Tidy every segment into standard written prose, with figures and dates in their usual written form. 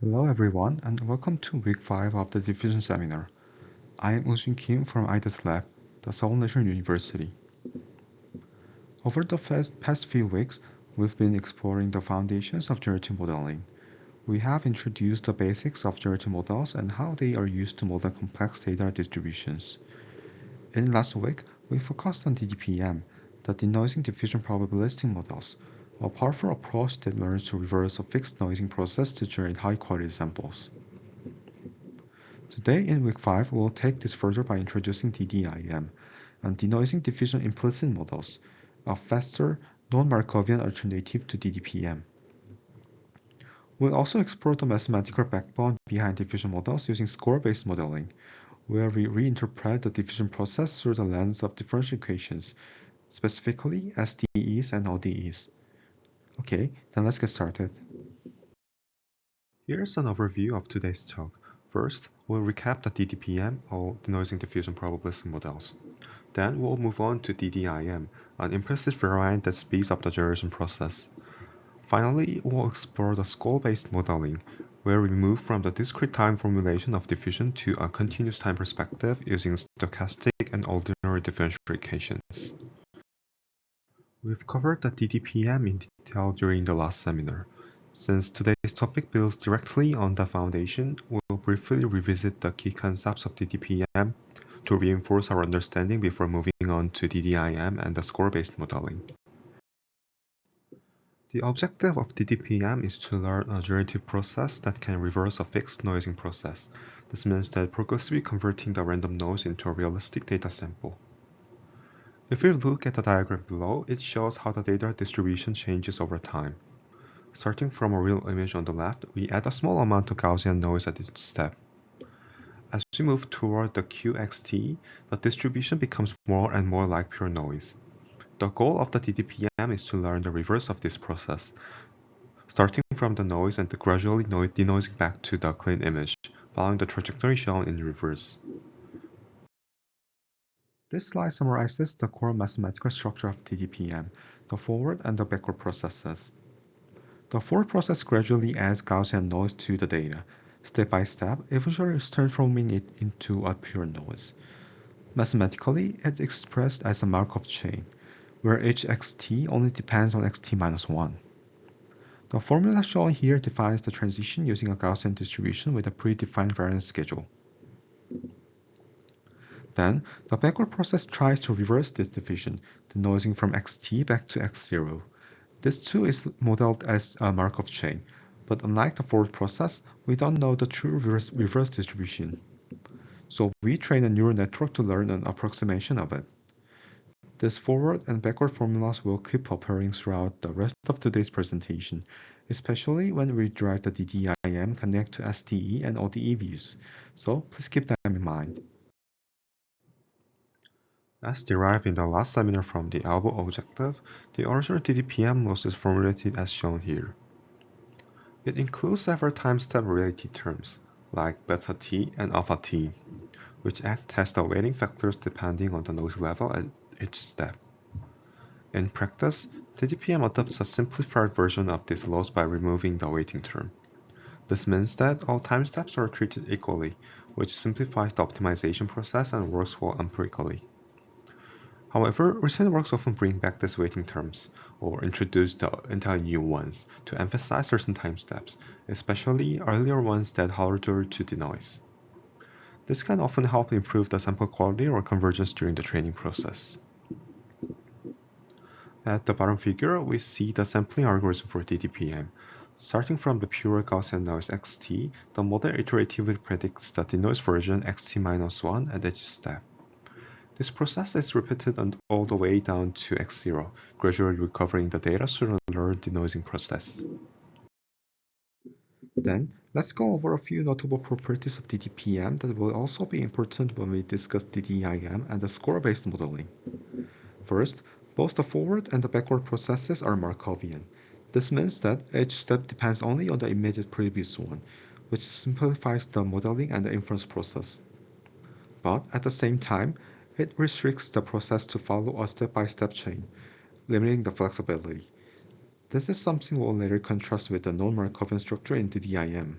Hello everyone and welcome to week 5 of the Diffusion Seminar. I am Woojin Kim from IDAS Lab, the Seoul National University. Over the past few weeks, we've been exploring the foundations of generative modeling. We have introduced the basics of generative models and how they are used to model complex data distributions. In last week, we focused on DDPM, the denoising diffusion probabilistic models, a powerful approach that learns to reverse a fixed noising process to generate high-quality samples. Today in week 5, we'll take this further by introducing DDIM and denoising diffusion implicit models, a faster, non-Markovian alternative to DDPM. We'll also explore the mathematical backbone behind diffusion models using score-based modeling, where we reinterpret the diffusion process through the lens of differential equations, specifically SDEs and ODEs. Okay, then let's get started. Here's an overview of today's talk. First, we'll recap the DDPM, or denoising diffusion probabilistic models. Then we'll move on to DDIM, an implicit variant that speeds up the generation process. Finally, we'll explore the score-based modeling, where we move from the discrete time formulation of diffusion to a continuous time perspective using stochastic and ordinary differential equations. We've covered the DDPM in detail during the last seminar. Since today's topic builds directly on the foundation, we'll briefly revisit the key concepts of DDPM to reinforce our understanding before moving on to DDIM and the score-based modeling. The objective of DDPM is to learn a generative process that can reverse a fixed noising process. This means that progressively converting the random noise into a realistic data sample. If we look at the diagram below, it shows how the data distribution changes over time. Starting from a real image on the left, we add a small amount of Gaussian noise at each step. As we move toward the QXT, the distribution becomes more and more like pure noise. The goal of the DDPM is to learn the reverse of this process, starting from the noise and gradually denoising back to the clean image, following the trajectory shown in reverse. This slide summarizes the core mathematical structure of DDPM, the forward and the backward processes. The forward process gradually adds Gaussian noise to the data, step by step, eventually transforming it into a pure noise. Mathematically, it's expressed as a Markov chain, where each xt only depends on xt minus 1. The formula shown here defines the transition using a Gaussian distribution with a predefined variance schedule. Then, the backward process tries to reverse this division, denoising from xt back to x0. This too is modeled as a Markov chain, but unlike the forward process, we don't know the true reverse distribution. So we train a neural network to learn an approximation of it. These forward and backward formulas will keep appearing throughout the rest of today's presentation, especially when we derive the DDIM connect to SDE and ODE views, so please keep them in mind. As derived in the last seminar from the elbow objective, the original DDPM loss is formulated as shown here. It includes several time-step related terms, like beta t and alpha t, which act as the weighting factors depending on the noise level at each step. In practice, DDPM adopts a simplified version of this loss by removing the weighting term. This means that all time steps are treated equally, which simplifies the optimization process and works well empirically. However, recent works often bring back these weighting terms, or introduce the entirely new ones, to emphasize certain time steps, especially earlier ones that are harder to denoise. This can often help improve the sample quality or convergence during the training process. At the bottom figure, we see the sampling algorithm for DDPM. Starting from the pure Gaussian noise xt, the model iteratively predicts the denoised version xt-1 at each step. This process is repeated all the way down to x0, gradually recovering the data through the learned denoising process. Then, let's go over a few notable properties of DDPM that will also be important when we discuss DDIM and the score-based modeling. First, both the forward and the backward processes are Markovian. This means that each step depends only on the immediate previous one, which simplifies the modeling and the inference process. But at the same time, it restricts the process to follow a step-by-step chain, limiting the flexibility. This is something we'll later contrast with the non-Markovian structure in DDIM.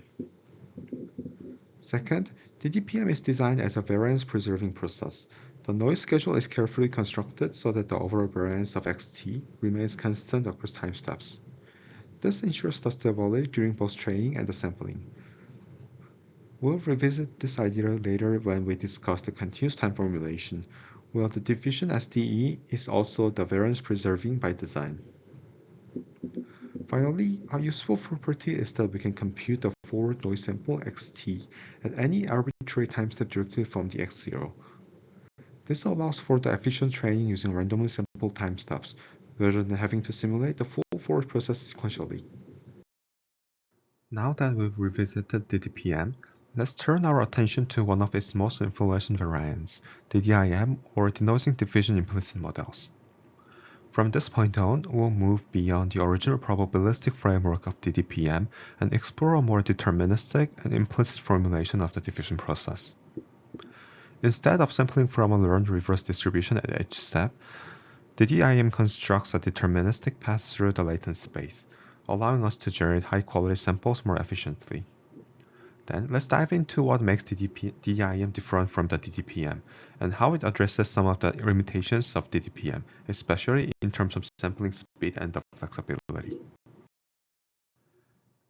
Second, DDPM is designed as a variance-preserving process. The noise schedule is carefully constructed so that the overall variance of xt remains constant across time steps. This ensures the stability during both training and the sampling. We'll revisit this idea later when we discuss the continuous time formulation, where the diffusion SDE is also the variance preserving by design. Finally, a useful property is that we can compute the forward noise sample xt at any arbitrary time step directly from the x0. This allows for the efficient training using randomly sampled time steps, rather than having to simulate the full forward process sequentially. Now that we've revisited DDPM, let's turn our attention to one of its most influential variants, DDIM, or denoising diffusion implicit models. From this point on, we'll move beyond the original probabilistic framework of DDPM and explore a more deterministic and implicit formulation of the diffusion process. Instead of sampling from a learned reverse distribution at each step, DDIM constructs a deterministic path through the latent space, allowing us to generate high-quality samples more efficiently. Then, let's dive into what makes DDIM different from the DDPM, and how it addresses some of the limitations of DDPM, especially in terms of sampling speed and the flexibility.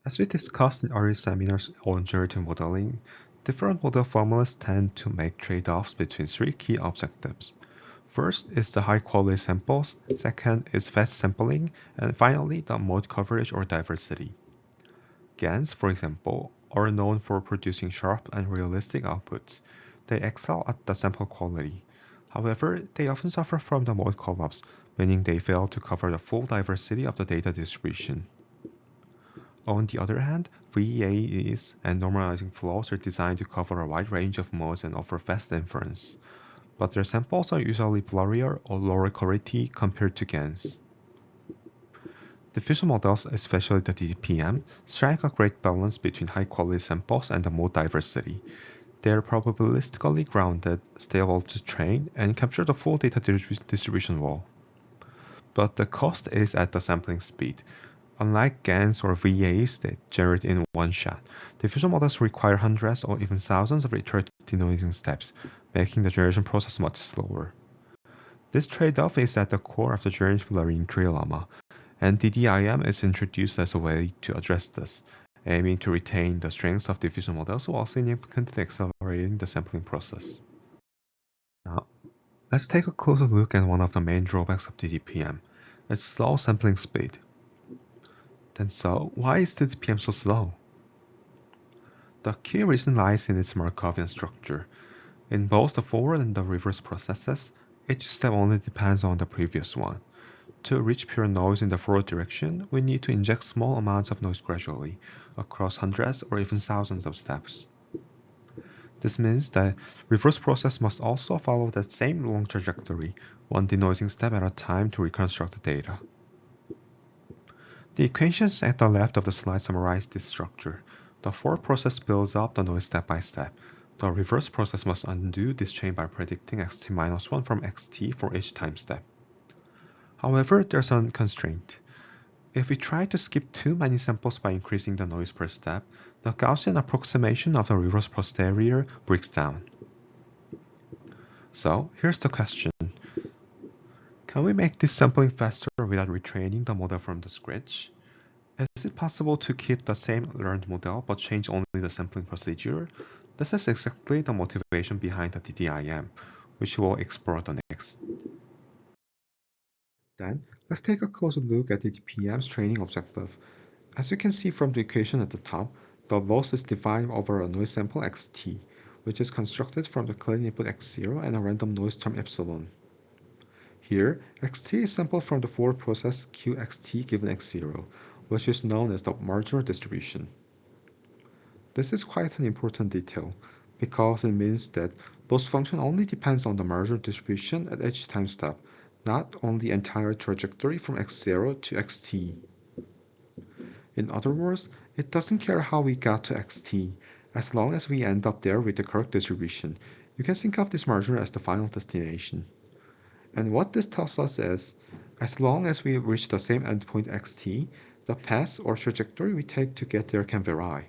As we discussed in earlier seminars on generative modeling, different model formulas tend to make trade-offs between three key objectives. First is the high-quality samples, second is fast sampling, and finally the mode coverage or diversity. GANs, for example, are known for producing sharp and realistic outputs. They excel at the sample quality. However, they often suffer from the mode collapse, meaning they fail to cover the full diversity of the data distribution. On the other hand, VAEs and normalizing flows are designed to cover a wide range of modes and offer fast inference, but their samples are usually blurrier or lower quality compared to GANs. Diffusion models, especially the DDPM, strike a great balance between high-quality samples and the mode diversity. They are probabilistically grounded, stable to train, and capture the full data distribution wall. But the cost is at the sampling speed. Unlike GANs or VAs that generate in one shot, diffusion models require hundreds or even thousands of iterative denoising steps, making the generation process much slower. This trade-off is at the core of the generative learning trilemma, and DDIM is introduced as a way to address this, aiming to retain the strengths of diffusion models while significantly accelerating the sampling process. Now, let's take a closer look at one of the main drawbacks of DDPM, its slow sampling speed. Then why is DDPM so slow? The key reason lies in its Markovian structure. In both the forward and the reverse processes, each step only depends on the previous one. To reach pure noise in the forward direction, we need to inject small amounts of noise gradually, across hundreds or even thousands of steps. This means the reverse process must also follow that same long trajectory, one denoising step at a time to reconstruct the data. The equations at the left of the slide summarize this structure. The forward process builds up the noise step by step. The reverse process must undo this chain by predicting xt-1 from xt for each time step. However, there's a constraint. If we try to skip too many samples by increasing the noise per step, the Gaussian approximation of the reverse posterior breaks down. So, here's the question. Can we make this sampling faster without retraining the model from the scratch? Is it possible to keep the same learned model but change only the sampling procedure? This is exactly the motivation behind the DDIM, which we'll explore next. Then, let's take a closer look at DDPM's training objective. As you can see from the equation at the top, the loss is defined over a noise sample xt, which is constructed from the clean input x0 and a random noise term epsilon. Here, xt is sampled from the forward process qxt given x0, which is known as the marginal distribution. This is quite an important detail, because it means that loss function only depends on the marginal distribution at each time step, not on the entire trajectory from x0 to xt. In other words, it doesn't care how we got to xt, as long as we end up there with the correct distribution. You can think of this marginal as the final destination. And what this tells us is, As long as we reach the same endpoint xt, the path or trajectory we take to get there can vary.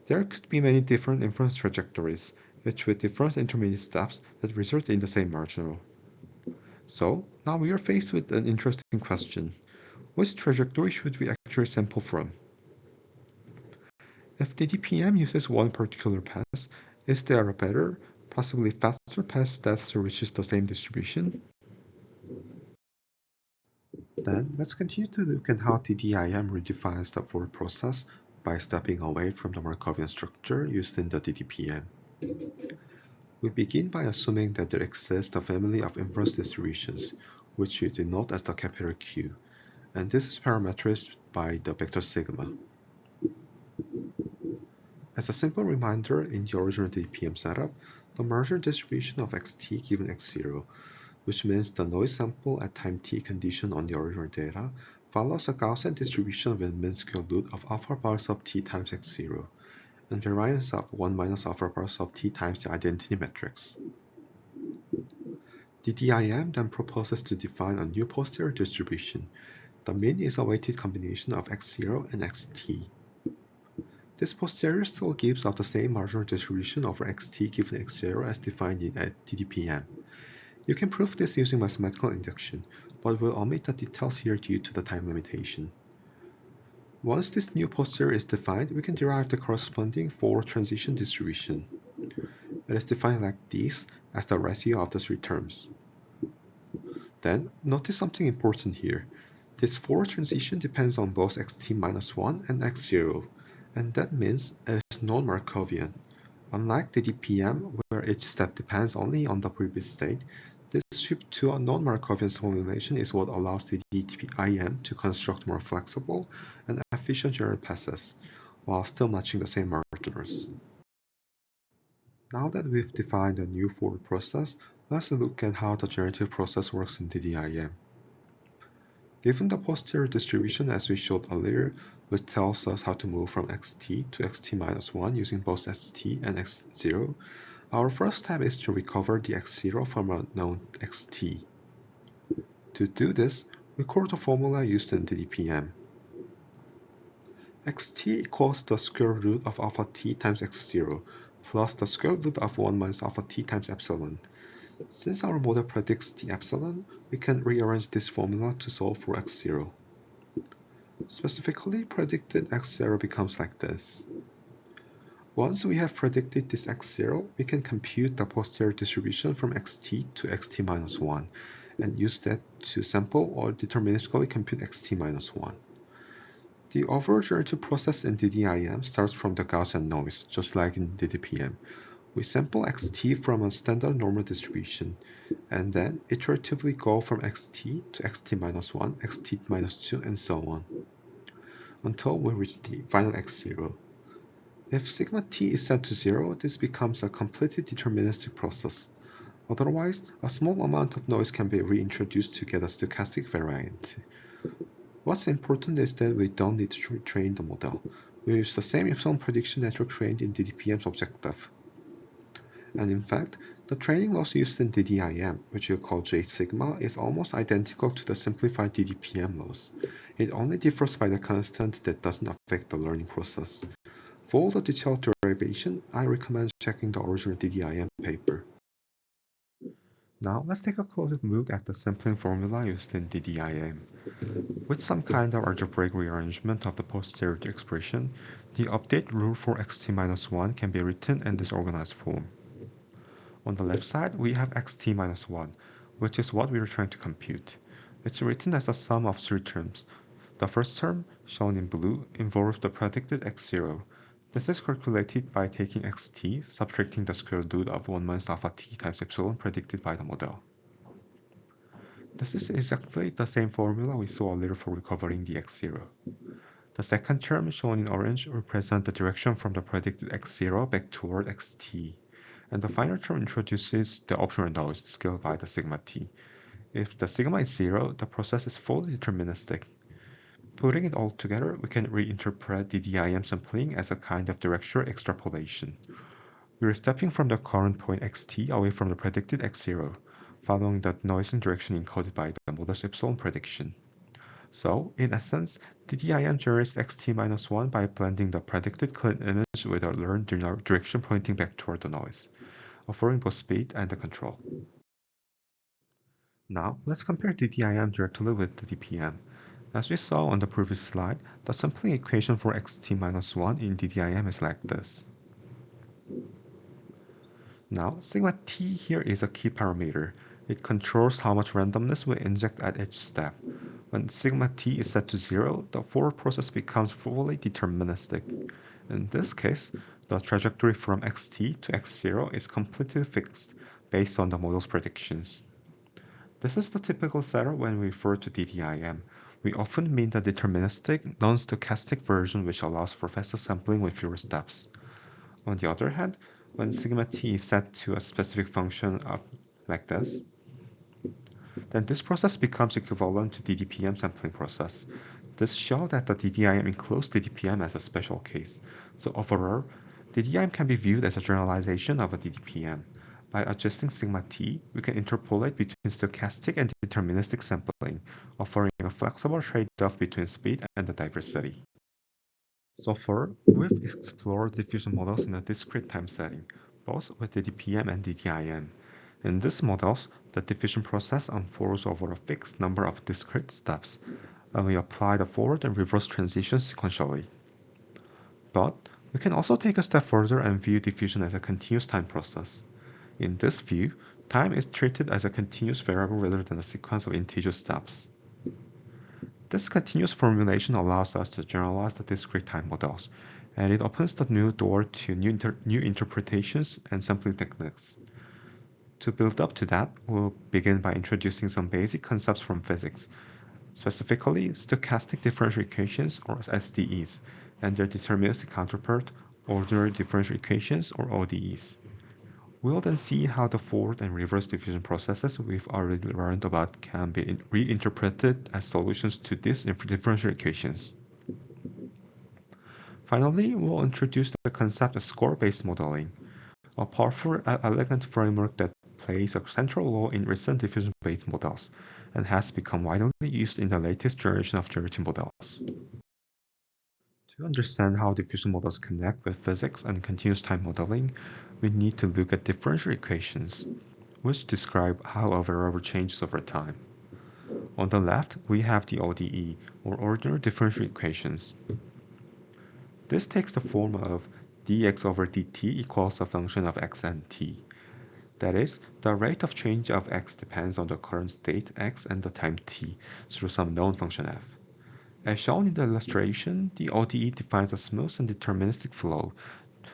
There could be many different inference trajectories, each with different intermediate steps that result in the same marginal. So, now we are faced with an interesting question. Which trajectory should we actually sample from? If DDPM uses one particular path, is there a better, possibly faster path that still reaches the same distribution? Then, let's continue to look at how DDIM redefines the forward process by stepping away from the Markovian structure used in the DDPM. We begin by assuming that there exists a family of inverse distributions, which we denote as the capital Q, and this is parameterized by the vector sigma. As a simple reminder, in the original DDPM setup, the marginal distribution of xt given x0, which means the noise sample at time t condition on the original data, follows a Gaussian distribution with mean square root of alpha bar sub t times x0, and variance of 1 minus alpha bar sub t times the identity matrix. DDIM then proposes to define a new posterior distribution. The mean is a weighted combination of x0 and xt. This posterior still gives out the same marginal distribution over xt given x0 as defined in DDPM. You can prove this using mathematical induction, but we'll omit the details here due to the time limitation. Once this new posterior is defined, we can derive the corresponding forward transition distribution. It is defined like this as the ratio of the three terms. Then, notice something important here. This forward transition depends on both xt minus 1 and x0, and that means it is non-Markovian. Unlike the DDPM, where each step depends only on the previous state, this shift to a non-Markovian formulation is what allows the DDIM to construct more flexible and efficient generative passes, while still matching the same marginals. Now that we've defined a new forward process, let's look at how the generative process works in DDIM. Given the posterior distribution as we showed earlier, which tells us how to move from xt to xt minus 1 using both st and x0, our first step is to recover the x0 from a known xt. To do this, record the formula used in DDPM. Xt equals the square root of alpha t times x0 plus the square root of 1 minus alpha t times epsilon. Since our model predicts the epsilon, we can rearrange this formula to solve for x0. Specifically, predicted x0 becomes like this. Once we have predicted this x0, we can compute the posterior distribution from xt to xt minus 1 and use that to sample or deterministically compute xt minus 1. The overall generative process in DDIM starts from the Gaussian noise, just like in DDPM. We sample xt from a standard normal distribution, and then iteratively go from xt to xt minus 1, xt minus 2, and so on, until we reach the final x0. If sigma t is set to 0, this becomes a completely deterministic process. Otherwise, a small amount of noise can be reintroduced to get a stochastic variant. What's important is that we don't need to retrain the model. We use the same epsilon prediction network trained in DDPM's objective. And in fact, the training loss used in DDIM, which we call J sigma, is almost identical to the simplified DDPM loss. It only differs by the constant that doesn't affect the learning process. For all the detailed derivation, I recommend checking the original DDIM paper. Now let's take a closer look at the sampling formula used in DDIM. With some kind of algebraic rearrangement of the posterior expression, the update rule for xt-1 can be written in this organized form. On the left side, we have xt-1, which is what we are trying to compute. It's written as a sum of three terms. The first term, shown in blue, involves the predicted x0. This is calculated by taking xt, subtracting the square root of 1 minus alpha t times epsilon predicted by the model. This is exactly the same formula we saw earlier for recovering the x0. The second term, shown in orange, represents the direction from the predicted x0 back toward xt, and the final term introduces the optional noise scaled by the sigma t. If the sigma is 0, the process is fully deterministic. Putting it all together, we can reinterpret DDIM sampling as a kind of directional extrapolation. We are stepping from the current point xt away from the predicted x0. following the noising direction encoded by the model's epsilon prediction. So, in essence, DDIM generates xt-1 by blending the predicted clean image with a learned direction pointing back toward the noise, offering both speed and the control. Now, let's compare DDIM directly with the DPM. As we saw on the previous slide, the sampling equation for xt-1 in DDIM is like this. Now, sigma t here is a key parameter. It controls how much randomness we inject at each step. When sigma t is set to 0, the forward process becomes fully deterministic. In this case, the trajectory from xt to x0 is completely fixed based on the model's predictions. This is the typical setup when we refer to DDIM. We often mean the deterministic, non-stochastic version which allows for faster sampling with fewer steps. On the other hand, when sigma t is set to a specific function of like this, then this process becomes equivalent to DDPM sampling process. This shows that the DDIM includes DDPM as a special case. So overall, DDIM can be viewed as a generalization of a DDPM. By adjusting sigma t, we can interpolate between stochastic and deterministic sampling, offering a flexible trade-off between speed and the diversity. So far, we've explored diffusion models in a discrete time setting, both with DDPM and DDIM. In these models, the diffusion process unfolds over a fixed number of discrete steps, and we apply the forward and reverse transitions sequentially. But we can also take a step further and view diffusion as a continuous time process. In this view, time is treated as a continuous variable rather than a sequence of integer steps. This continuous formulation allows us to generalize the discrete time models, and it opens the new door to new interpretations and sampling techniques. To build up to that, we'll begin by introducing some basic concepts from physics, specifically stochastic differential equations or SDEs, and their deterministic counterpart, ordinary differential equations or ODEs. We'll then see how the forward and reverse diffusion processes we've already learned about can be reinterpreted as solutions to these differential equations. Finally, we'll introduce the concept of score-based modeling, a powerful and elegant framework that plays a central role in recent diffusion-based models and has become widely used in the latest generation of generative models. To understand how diffusion models connect with physics and continuous time modeling, we need to look at differential equations, which describe how a variable changes over time. On the left, we have the ODE, or ordinary differential equations. This takes the form of dx over dt equals a function of x and t. That is, the rate of change of x depends on the current state x and the time t through some known function f. As shown in the illustration, the ODE defines a smooth and deterministic flow.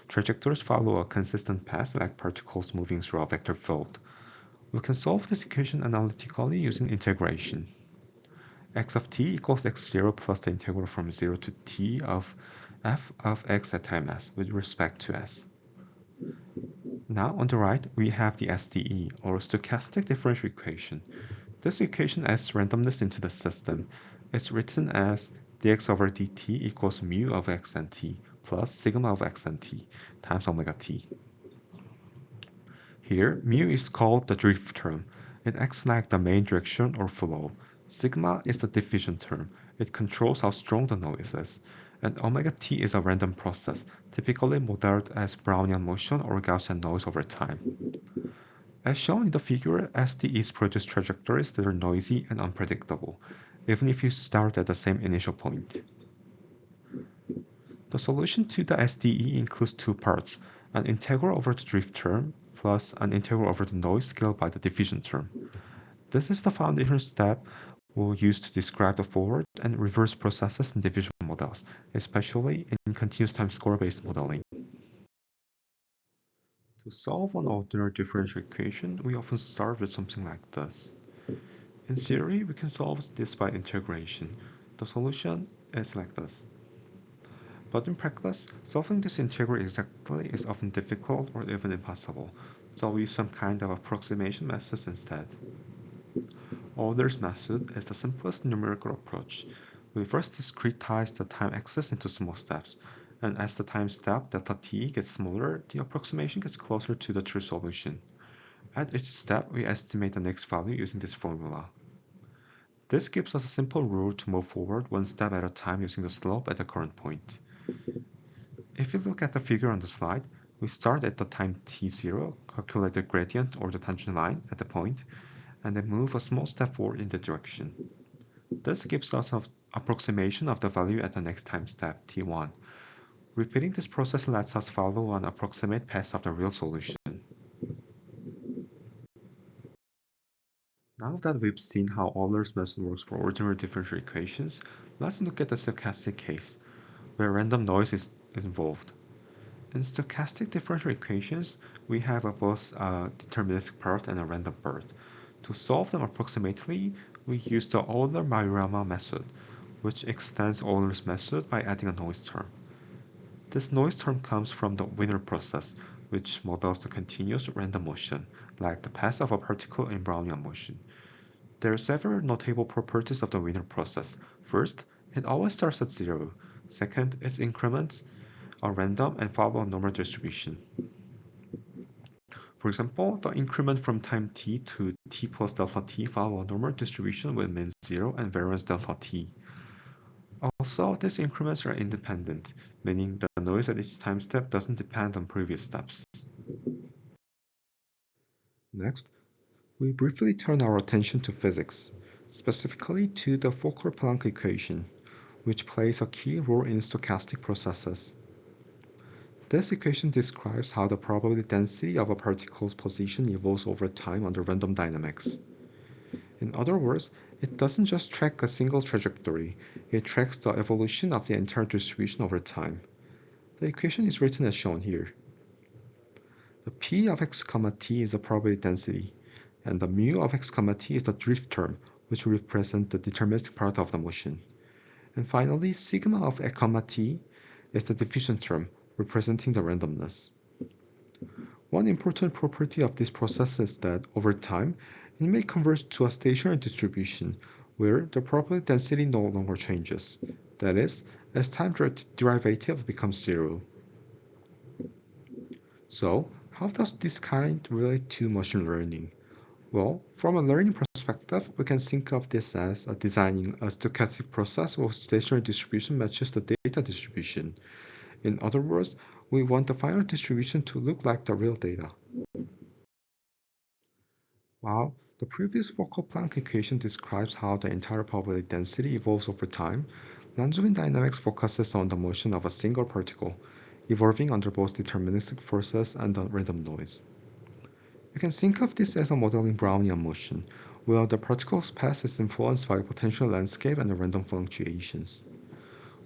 Trajectories follow a consistent path like particles moving through a vector field. We can solve this equation analytically using integration. X of t equals x0 plus the integral from 0 to t of f of x at time s with respect to s. Now on the right, we have the SDE, or stochastic differential equation. This equation adds randomness into the system. It's written as dx over dt equals mu of x and t plus sigma of x and t times omega t. Here, mu is called the drift term. It acts like the main direction or flow. Sigma is the diffusion term. It controls how strong the noise is. And omega t is a random process, typically modeled as Brownian motion or Gaussian noise over time. As shown in the figure, SDEs produce trajectories that are noisy and unpredictable, even if you start at the same initial point. The solution to the SDE includes two parts, an integral over the drift term plus an integral over the noise scaled by the diffusion term. This is the foundation step we'll use to describe the forward and reverse processes in diffusion models, especially in continuous time score-based modeling. To solve an ordinary differential equation, we often start with something like this. In theory, we can solve this by integration. The solution is like this. But in practice, solving this integral exactly is often difficult or even impossible, so we use some kind of approximation methods instead. Euler's method is the simplest numerical approach. We first discretize the time axis into small steps, and as the time step delta t gets smaller, the approximation gets closer to the true solution. At each step, we estimate the next value using this formula. This gives us a simple rule to move forward one step at a time using the slope at the current point. If you look at the figure on the slide, we start at the time t0, calculate the gradient or the tangent line at the point, and then move a small step forward in the direction. This gives us an approximation of the value at the next time step, t1. Repeating this process lets us follow an approximate path of the real solution. Now that we've seen how Euler's method works for ordinary differential equations, let's look at the stochastic case, where random noise is involved. In stochastic differential equations, we have both a deterministic part and a random part. To solve them approximately, we use the Euler-Maruyama method, which extends Euler's method by adding a noise term. This noise term comes from the Wiener process, which models the continuous random motion, like the path of a particle in Brownian motion. There are several notable properties of the Wiener process. First, it always starts at zero. Second, its increments are random and follow a normal distribution. For example, the increment from time t to t plus delta t follow a normal distribution with mean 0 and variance delta t. Also, these increments are independent, meaning the noise at each time step doesn't depend on previous steps. Next, we briefly turn our attention to physics, specifically to the Fokker-Planck equation, which plays a key role in stochastic processes. This equation describes how the probability density of a particle's position evolves over time under random dynamics. In other words, it doesn't just track a single trajectory, it tracks the evolution of the entire distribution over time. The equation is written as shown here. The p of x, t is the probability density, and the mu of x, t is the drift term, which represents the deterministic part of the motion. And finally, sigma of x, t is the diffusion term, representing the randomness. One important property of this process is that, over time, it may converge to a stationary distribution, where the probability density no longer changes. That is, as time derivative becomes zero. So, how does this kind relate to machine learning? Well, from a learning perspective, we can think of this as designing a stochastic process where stationary distribution matches the data distribution. In other words, we want the final distribution to look like the real data. While the previous Fokker-Planck equation describes how the entire probability density evolves over time, Langevin dynamics focuses on the motion of a single particle, evolving under both deterministic forces and the random noise. You can think of this as a modeling Brownian motion, where the particle's path is influenced by a potential landscape and the random fluctuations.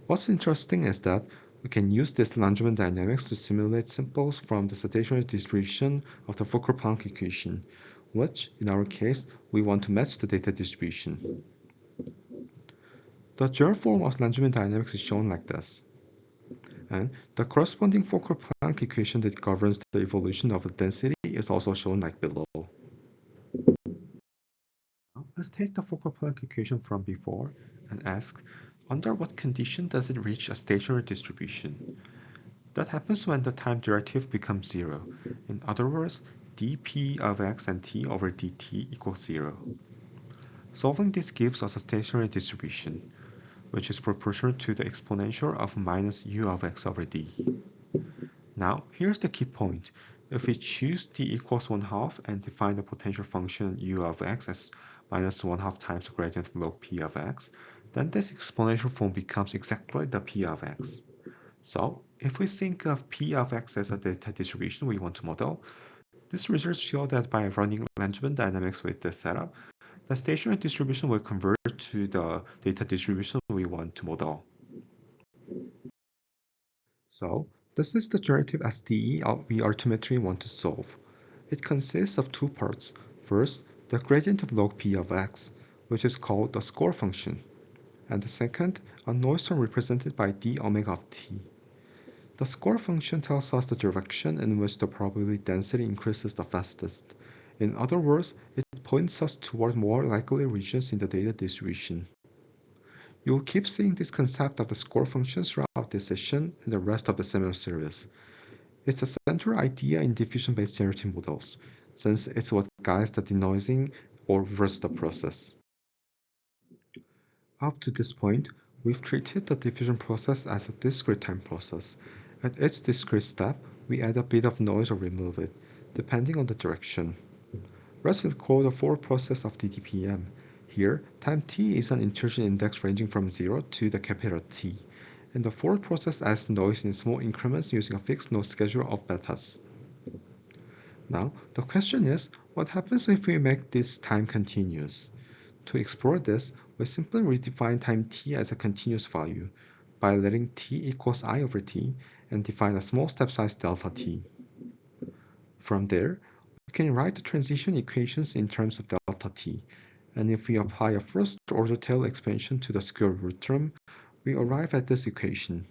What's interesting is that we can use this Langevin dynamics to simulate symbols from the stationary distribution of the Fokker-Planck equation, which, in our case, we want to match the data distribution. The general form of Langevin dynamics is shown like this. And the corresponding Fokker-Planck equation that governs the evolution of the density is also shown like below. Now, let's take the Fokker-Planck equation from before and ask, under what condition does it reach a stationary distribution? That happens when the time derivative becomes zero. In other words, dp of x and t over dt equals 0. Solving this gives us a stationary distribution, which is proportional to the exponential of minus u of x over d. Now, here's the key point. If we choose d equals 1/2 and define the potential function u of x as minus 1/2 times the gradient log p of x, then this exponential form becomes exactly the p of x. So, if we think of p of x as a data distribution we want to model, these results show that by running Langevin dynamics with this setup, the stationary distribution will converge to the data distribution we want to model. So, this is the generative SDE we ultimately want to solve. It consists of two parts. First, the gradient of log p of x, which is called the score function, and the second, a noise term represented by d omega of t. The score function tells us the direction in which the probability density increases the fastest. In other words, it points us toward more likely regions in the data distribution. You will keep seeing this concept of the score function throughout this session and the rest of the seminar series. It's a central idea in diffusion-based generative models, since it's what guides the denoising or reverses the process. Up to this point, we've treated the diffusion process as a discrete time process. At each discrete step, we add a bit of noise or remove it, depending on the direction. Let's recall the forward process of DDPM. Here, time t is an intrusion index ranging from 0 to the capital T, and the forward process adds noise in small increments using a fixed node schedule of betas. Now, the question is, what happens if we make this time continuous? To explore this, we simply redefine time t as a continuous value by letting t equals I over t and define a small step size delta t. From there, we can write the transition equations in terms of delta t, and if we apply a first-order Taylor expansion to the square root term, we arrive at this equation.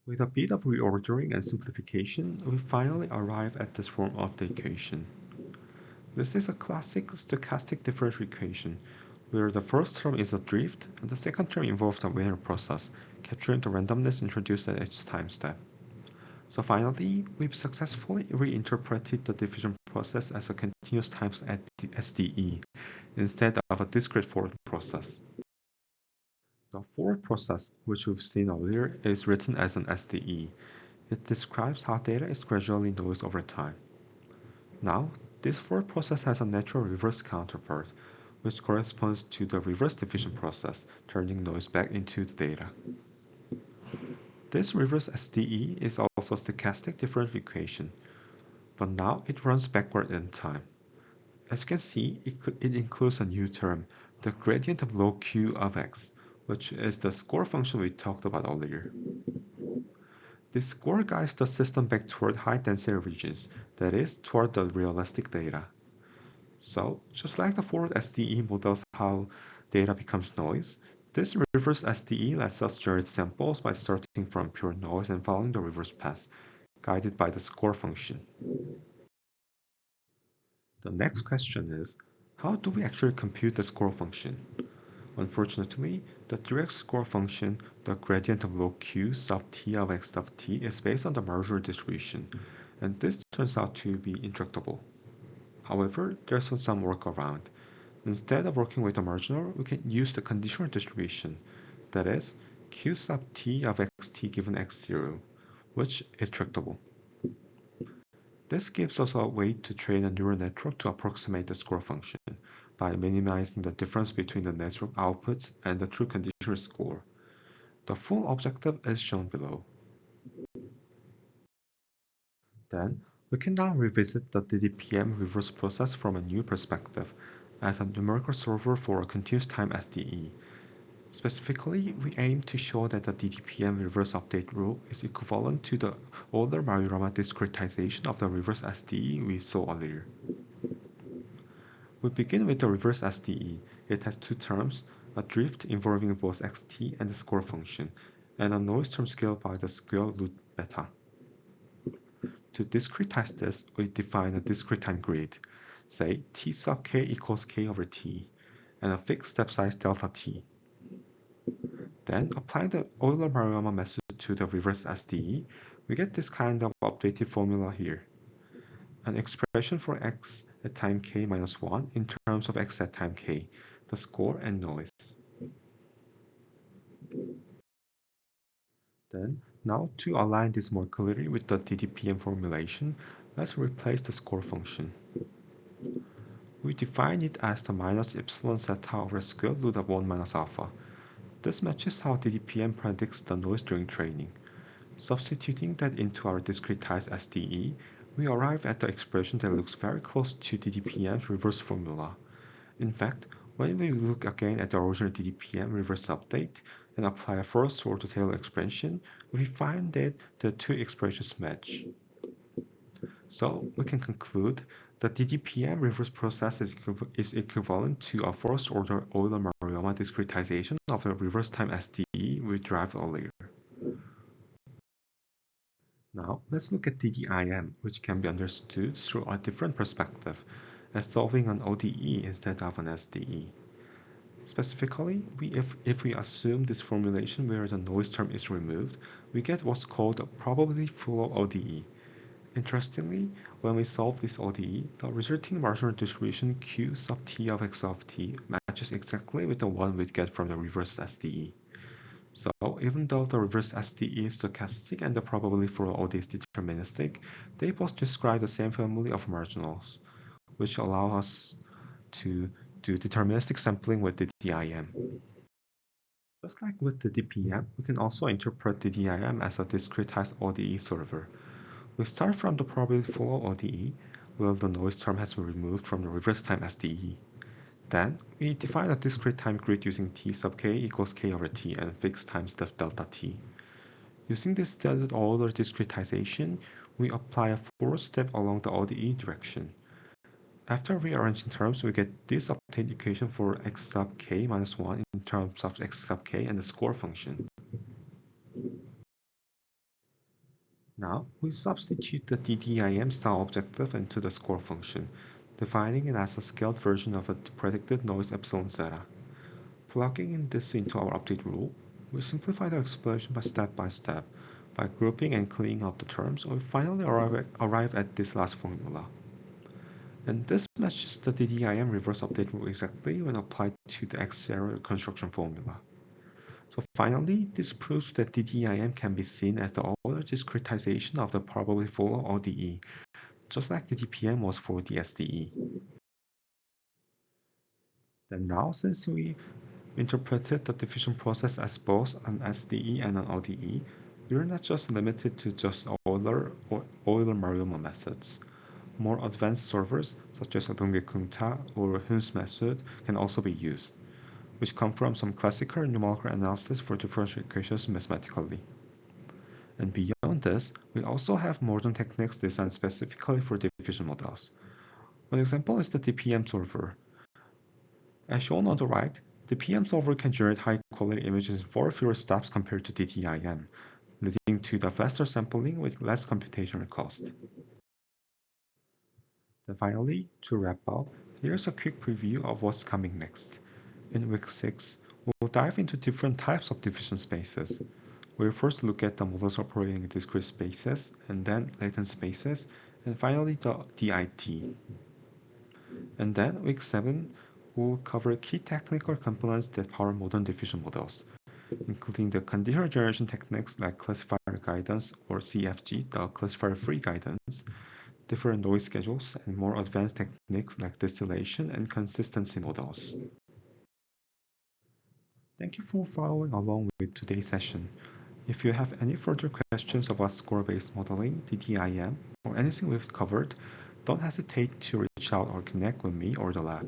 With a bit of reordering and simplification, we finally arrive at this form of the equation. This is a classic stochastic differential equation, where the first term is a drift and the second term involves a Wiener process, capturing the randomness introduced at each time step. So finally, we've successfully reinterpreted the diffusion process as a continuous times SDE, instead of a discrete forward process. The forward process, which we've seen earlier, is written as an SDE. It describes how data is gradually noised over time. Now, this forward process has a natural reverse counterpart, which corresponds to the reverse diffusion process, turning noise back into the data. This reverse SDE is also a stochastic differential equation, but now it runs backward in time. As you can see, it includes a new term, the gradient of log Q of x, which is the score function we talked about earlier. This score guides the system back toward high-density regions, that is, toward the realistic data. So, just like the forward SDE models how data becomes noise, this reverse SDE lets us generate samples by starting from pure noise and following the reverse path, guided by the score function. The next question is, how do we actually compute the score function? Unfortunately, the direct score function, the gradient of log Q sub t of x of t, is based on the marginal distribution, and this turns out to be intractable. However, there's some workaround. Instead of working with the marginal, we can use the conditional distribution, that is, q sub t of xt given x0, which is tractable. This gives us a way to train a neural network to approximate the score function by minimizing the difference between the network outputs and the true conditional score. The full objective is shown below. Then, we can now revisit the DDPM reverse process from a new perspective as a numerical solver for a continuous time SDE. Specifically, we aim to show that the DDPM reverse update rule is equivalent to the Euler-Maruyama discretization of the reverse SDE we saw earlier. We begin with the reverse SDE. It has two terms, a drift involving both xt and the score function, and a noise term scaled by the square root beta. To discretize this, we define a discrete time grid, say t sub k equals k over t, and a fixed step size delta t. Then, applying the Euler-Maruyama method to the reverse SDE, we get this kind of updated formula here. An expression for x at time k minus 1 in terms of x at time k, the score and noise. Then, now to align this more clearly with the DDPM formulation, let's replace the score function. We define it as the minus epsilon zeta over square root of 1 minus alpha. This matches how DDPM predicts the noise during training. Substituting that into our discretized SDE, we arrive at the expression that looks very close to DDPM's reverse formula. In fact, when we look again at the original DDPM reverse update and apply a first-order Taylor expansion, we find that the two expressions match. So we can conclude that DDPM reverse process is equivalent to a first-order Euler-Maruyama discretization of the reverse time SDE we derived earlier. Now, let's look at DDIM, which can be understood through a different perspective, as solving an ODE instead of an SDE. Specifically, if we assume this formulation where the noise term is removed, we get what's called a probability flow ODE. Interestingly, when we solve this ODE, the resulting marginal distribution Q sub t of x of t matches exactly with the one we get from the reverse SDE. So even though the reverse SDE is stochastic and the probability for ODE is deterministic, they both describe the same family of marginals, which allow us to do deterministic sampling with the DDIM. Just like with the DPM, we can also interpret the DDIM as a discretized ODE solver. We start from the probability for ODE, where the noise term has been removed from the reverse time SDE. Then, we define a discrete time grid using t sub k equals k over t and fixed times delta t. Using this standard Euler discretization, we apply a fourth step along the ODE direction. After rearranging terms, we get this obtained equation for x sub k minus 1 in terms of x sub k and the score function. Now, we substitute the DDIM style objective into the score function, defining it as a scaled version of a predicted noise epsilon zeta. Plugging in this into our update rule, we simplify the expression by step. By grouping and cleaning up the terms, we finally arrive at this last formula. And this matches the DDIM reverse update rule exactly when applied to the X0 reconstruction formula. So finally, this proves that DDIM can be seen as the Euler discretization of the probability for ODE, just like the DPM was for the SDE. Then now, since we interpreted the diffusion process as both an SDE and an ODE, we are not just limited to just Euler or Euler-Maruyama methods. More advanced solvers, such as Dongye-Kung-Ta or Hun's method, can also be used, which come from some classical numerical analysis for differential equations mathematically. And beyond this, we also have modern techniques designed specifically for diffusion models. One example is the DPM solver. As shown on the right, the DPM solver can generate high-quality images in far fewer steps compared to DDIM, leading to the faster sampling with less computational cost. Then finally, to wrap up, here's a quick preview of what's coming next. In week 6, we'll dive into different types of diffusion spaces. We'll first look at the models operating in discrete spaces, and then latent spaces, and finally the DIT. And then week 7, we'll cover key technical components that power modern diffusion models, including the conditional generation techniques like classifier guidance or CFG, the classifier-free guidance, different noise schedules, and more advanced techniques like distillation and consistency models. Thank you for following along with today's session. If you have any further questions about score-based modeling, DDIM, or anything we've covered, don't hesitate to reach out or connect with me or the lab.